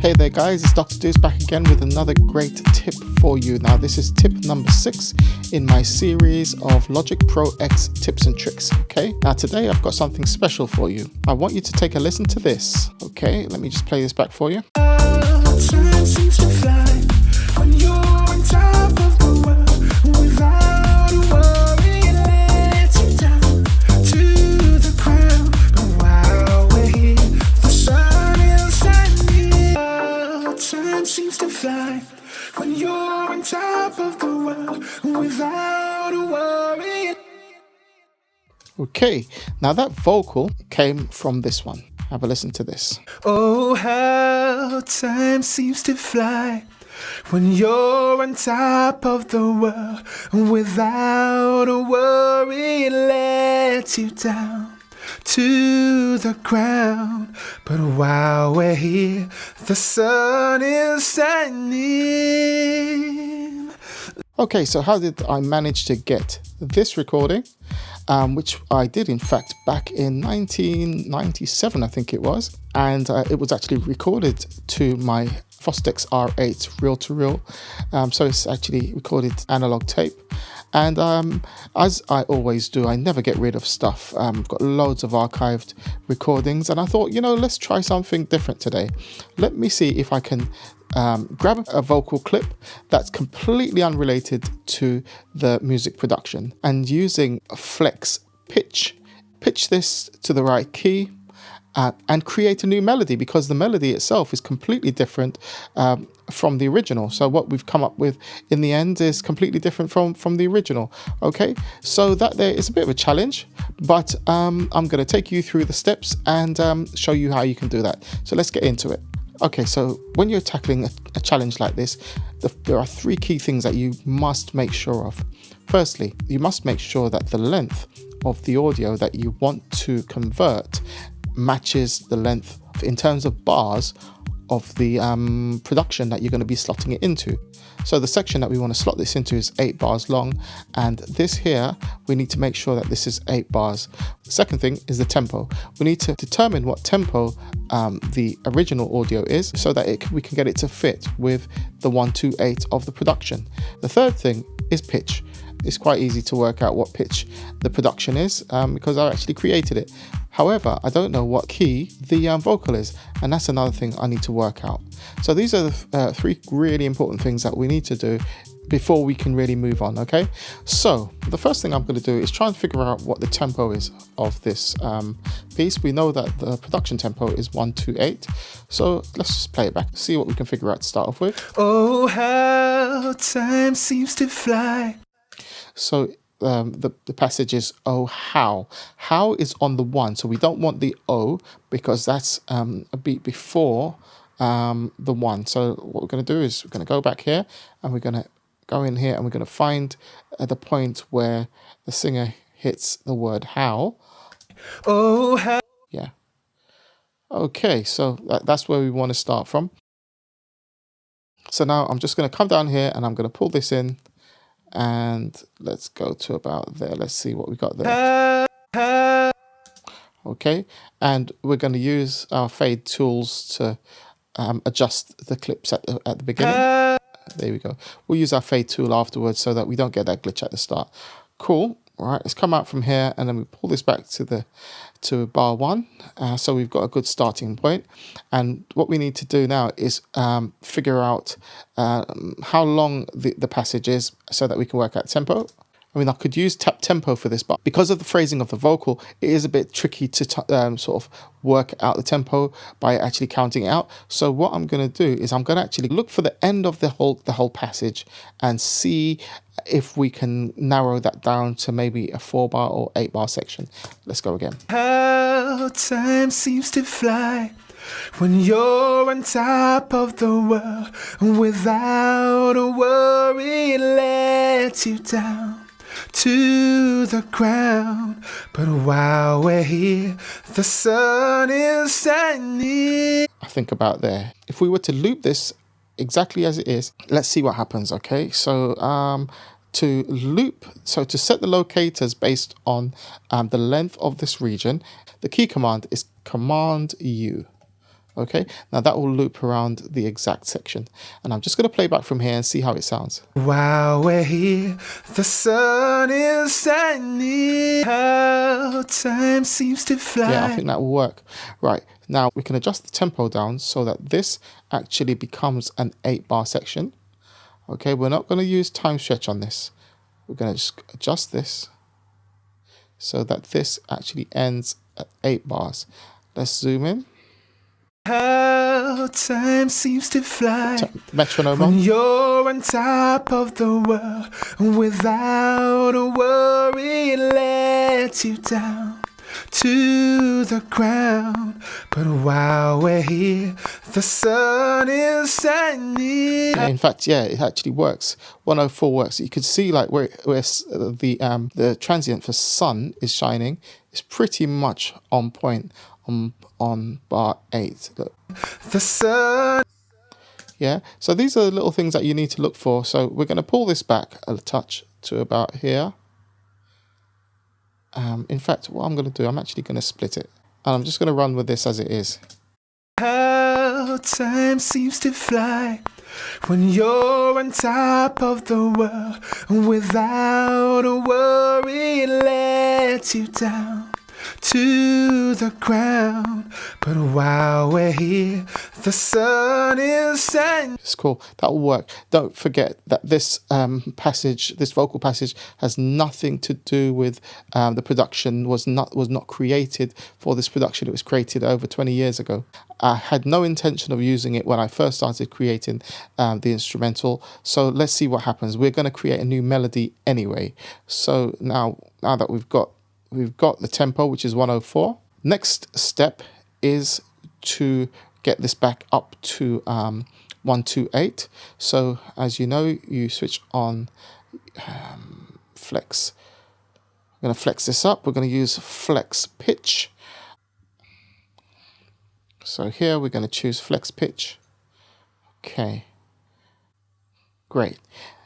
Hey there guys, it's Dr. Duce back again with another great tip for you. Now this is tip number 6 in my series of Logic Pro X tips and tricks. Okay, now today I've got something special for you. I want you to take a listen to this. Okay, let me just play this back for you. Time seems to fly when you're on top of the world without a worry. It lets you down to the ground. But while we're here, the sun is shining. Time seems to fly when you're on top of the world without a worry. Okay, now that vocal came from this one. Have a listen to this. Oh, how time seems to fly when you're on top of the world without a worry. It lets you down to the ground. But while we're here, the sun is shining. Okay, so how did I manage to get this recording? Which I did in fact back in 1997, I think it was, and it was actually recorded to my Fostex R8 reel-to-reel, so it's actually recorded analog tape. And as I always do, I never get rid of stuff. I've got loads of archived recordings, and I thought, you know, let's try something different today. Let me see if I can grab a vocal clip that's completely unrelated to the music production, and using a flex pitch this to the right key and create a new melody, because the melody itself is completely different from the original. So what we've come up with in the end is completely different from the original. Okay, so that there is a bit of a challenge, but I'm going to take you through the steps and show you how you can do that. So let's get into it. Okay, so when you're tackling a challenge like this, there are 3 key things that you must make sure of. Firstly, you must make sure that the length of the audio that you want to convert matches the length in terms of bars of the production that you're going to be slotting it into. So the section that we want to slot this into is 8 bars long, and this here, we need to make sure that this is 8 bars. The second thing is the tempo. We need to determine what tempo the original audio is, so that we can get it to fit with the 128 of the production. The third thing is pitch. It's quite easy to work out what pitch the production is because I actually created it. However, I don't know what key the vocal is, and that's another thing I need to work out. So these are the 3 really important things that we need to do before we can really move on. Okay, so the first thing I'm going to do is try and figure out what the tempo is of this piece. We know that the production tempo is 128, so let's just play it back, see what we can figure out to start off with. Oh, how time seems to fly. So the passage is oh how. How is on the 1, so we don't want the O because that's a beat before the 1. So what we're going to do is we're going to go back here, and we're going to go in here, and we're going to find the point where the singer hits the word how. Oh, how. Yeah. Okay, so that's where we want to start from. So now I'm just going to come down here, and I'm going to pull this in, and let's go to about there. Let's see what we got there. Okay, and we're going to use our fade tools to adjust the clips at the beginning. There we go. We'll use our fade tool afterwards so that we don't get that glitch at the start. Cool. All right, let's come out from here, and then we pull this back to bar 1. So we've got a good starting point. And what we need to do now is figure out how long the passage is so that we can work out tempo. I mean, I could use tap tempo for this, but because of the phrasing of the vocal, it is a bit tricky to sort of work out the tempo by actually counting it out. So what I'm going to do is I'm going to actually look for the end of the whole passage and see if we can narrow that down to maybe a 4 bar or 8 bar section. Let's go again. How time seems to fly when you're on top of the world without a worry. It lets you down to the ground. But while we're here, the sun is shining. I think about there. If we were to loop this exactly as it is, let's see what happens. Okay, so to loop, so to set the locators based on the length of this region, the key command is Command U. Okay, now that will loop around the exact section. And I'm just going to play back from here and see how it sounds. While we're here, the sun is shining. How time seems to fly. Yeah, I think that will work. Right, now we can adjust the tempo down so that this actually becomes an 8-bar section. Okay, we're not going to use time stretch on this. We're going to just adjust this so that this actually ends at 8 bars. Let's zoom in. How time seems to fly. Metronome when on. you're on top of the world without a worry, it lets you down to the ground. But while we're here, the sun is shining. In fact, yeah, it actually works. 104 works. You can see like where the transient for sun is shining. It's pretty much on point on bar 8. Look. The sun. Yeah, so these are the little things that you need to look for. So we're going to pull this back a touch to about here. In fact, what I'm going to do, I'm actually going to split it. And I'm just going to run with this as it is. How time seems to fly when you're on top of the world without a worry, it lets you down to the ground. But while we're here, the sun is shining. It's cool. That will work. Don't forget that this passage, this vocal passage, has nothing to do with the production. Was not created for this production. It was created over 20 years ago. I had no intention of using it when I first started creating the instrumental. So let's see what happens. We're going to create a new melody anyway. So now that we've got the tempo, which is 104. Next step is to get this back up to 128. So as you know, you switch on flex. I'm going to flex this up. We're going to use flex pitch. So here we're going to choose flex pitch. Okay, great.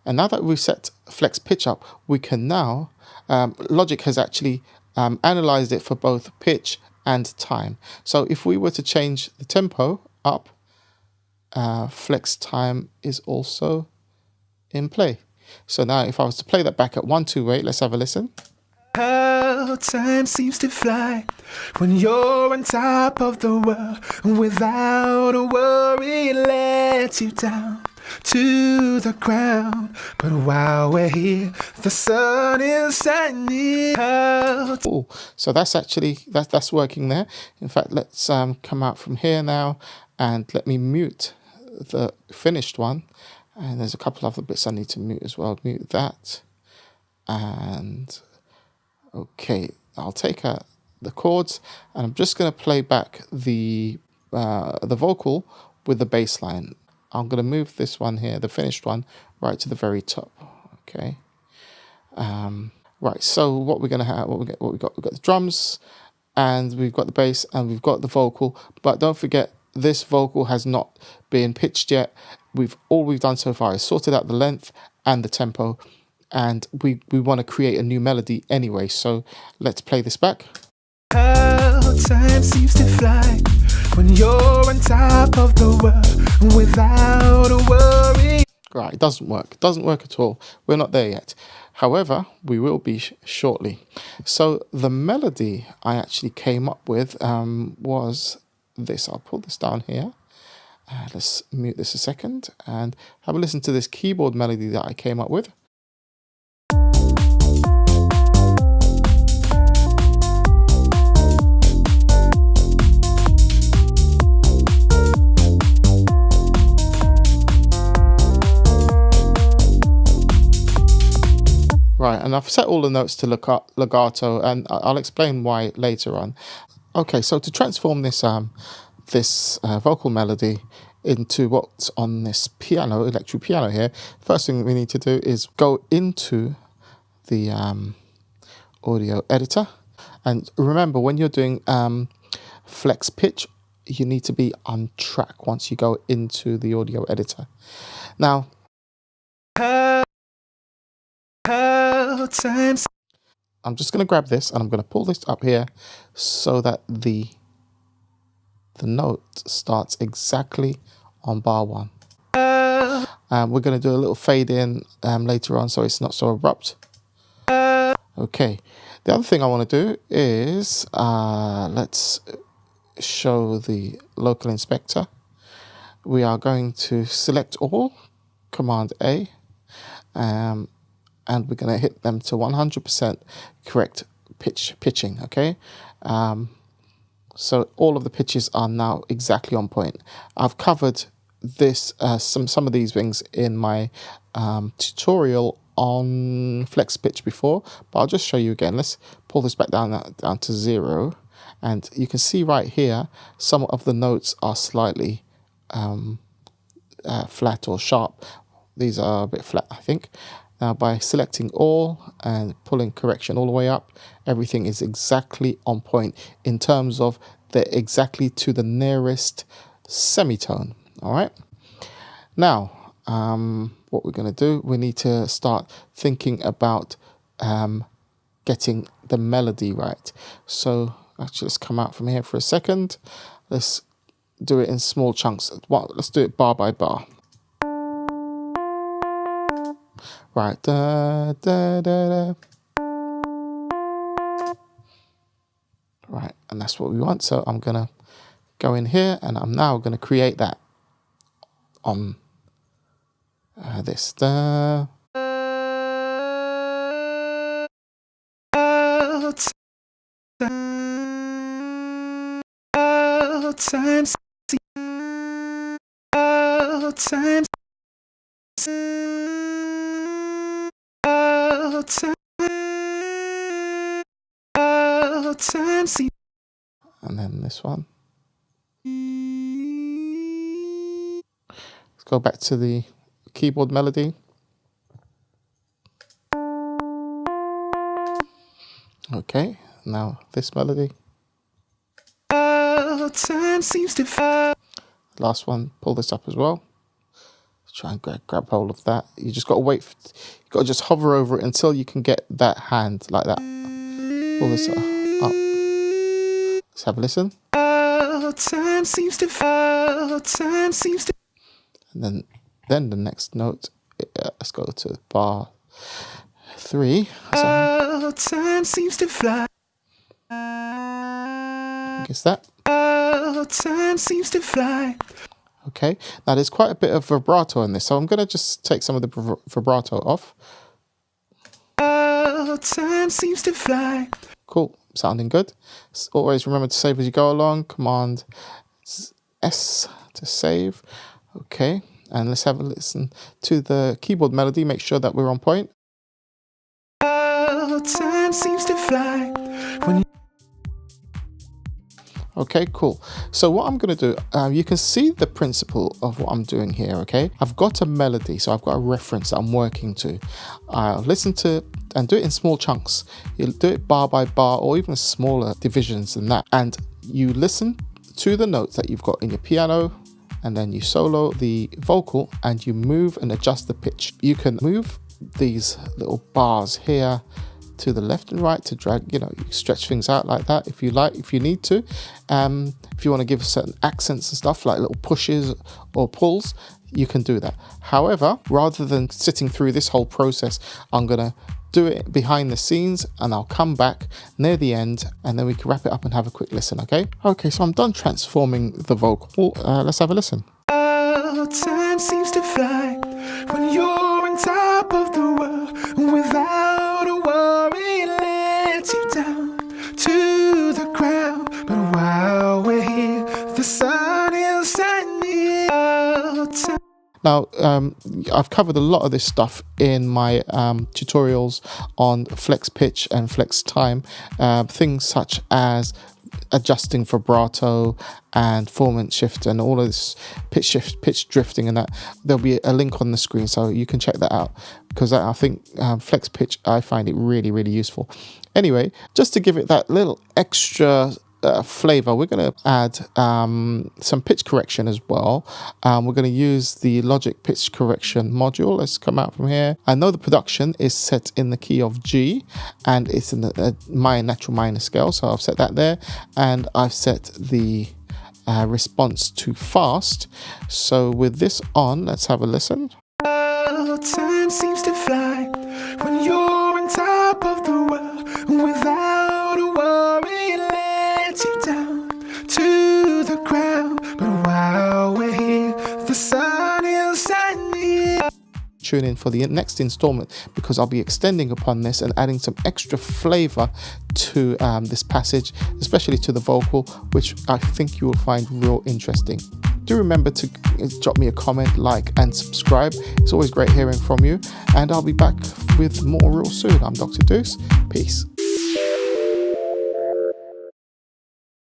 And now that we've set flex pitch up, we can now, Logic has actually analyzed it for both pitch and time. So if we were to change the tempo up, flex time is also in play. So now if I was to play that back at 128, let's have a listen. How time seems to fly when you're on top of the world without a worry, it lets you down to the ground. But while we're here, the sun is shining. Oh, so that's actually that's working there. In fact, let's come out from here now and let me mute the finished one. And there's a couple other bits I need to mute as well. Mute that. And okay, I'll take out the chords and I'm just going to play back the vocal with the bass line. I'm going to move this one here, the finished one, right to the very top. Okay. Right. So what we're going to have, we've got the drums, and we've got the bass, and we've got the vocal. But don't forget, this vocal has not been pitched yet. All we've done so far is sorted out the length and the tempo, and we want to create a new melody anyway. So let's play this back. How time seems to fly when you're on top of the world without a worry. Right, it doesn't work. It doesn't work at all. We're not there yet. However, we will be shortly. So the melody I actually came up with was this. I'll pull this down here. Let's mute this a second and have a listen to this keyboard melody that I came up with. Right, and I've set all the notes to legato, and I'll explain why later on. Okay, so to transform this vocal melody into what's on this piano, electric piano here, first thing we need to do is go into the audio editor. And remember, when you're doing flex pitch, you need to be on track once you go into the audio editor. Now, I'm just going to grab this and I'm going to pull this up here so that the the note starts exactly on bar 1. We're going to do a little fade in later on so it's not so abrupt. Okay, the other thing I want to do is let's show the local inspector. We are going to select all, Command A, and we're going to hit them to 100% correct pitching, okay? So all of the pitches are now exactly on point. I've covered this some of these things in my tutorial on flex pitch before, but I'll just show you again. Let's pull this back down to 0, and you can see right here some of the notes are slightly flat or sharp. These are a bit flat, I think. Now by selecting all and pulling correction all the way up, everything is exactly on point in terms of exactly to the nearest semitone. All right. Now, what we're going to do, we need to start thinking about getting the melody right. So actually, let's come out from here for a second. Let's do it in small chunks. Let's do it bar by bar. Right. Da, da, da, da. Right, and that's what we want. So I'm going to go in here, and I'm now going to create that on this. Da. And then this one. Let's go back to the keyboard melody. Okay, now this melody. Last one, pull this up as well. Try and grab hold of that. You just got to wait. You got to just hover over it until you can get that hand like that. Pull this up. Let's have a listen. And then the next note. Let's go to bar 3. Time seems to fly. Guess that. Time seems to fly. Okay, now there's quite a bit of vibrato in this, so I'm going to just take some of the vibrato off. Time seems to fly. Cool, sounding good. Always remember to save as you go along. Command S to save. Okay, and let's have a listen to the keyboard melody. Make sure that we're on point. Time seems to fly. Okay, cool. So what I'm going to do, you can see the principle of what I'm doing here, okay? I've got a melody, so I've got a reference that I'm working to. I'll listen to and do it in small chunks. You'll do it bar by bar or even smaller divisions than that. And you listen to the notes that you've got in your piano, and then you solo the vocal and you move and adjust the pitch. You can move these little bars here to the left and right to drag, you stretch things out like that if you like, if you need to. If you want to give certain accents and stuff like little pushes or pulls, you can do that. However, rather than sitting through this whole process, I'm gonna do it behind the scenes and I'll come back near the end and then we can wrap it up and have a quick listen, okay? Okay, so I'm done transforming the vocal. Let's have a listen. Time seems to fly when you're on top of the world without a worry, lets you down to the ground. But while we're here, the sun is shining. Now, I've covered a lot of this stuff in my tutorials on flex pitch and flex time, things such as adjusting vibrato and formant shift and all of this pitch shift, pitch drifting, and that. There'll be a link on the screen so you can check that out, because I think flex pitch, I find it really, really useful. Anyway, just to give it that little extra flavor, we're going to add some pitch correction as well. We're going to use the Logic pitch correction module. Let's come out from here. I know the production is set in the key of G and it's in the natural minor scale, so I've set that there, and I've set the response too fast. So with this on, let's have a listen. Time seems to fly when you're on top of the world without a worry. It lets you down to the ground, but while we're here, the sun is shining. Tune in for the next installment, because I'll be extending upon this and adding some extra flavor to this passage, especially to the vocal, which I think you will find real interesting. Do remember to drop me a comment, like and subscribe. It's always great hearing from you, and I'll be back with more real soon. I'm Dr. Duce. Peace.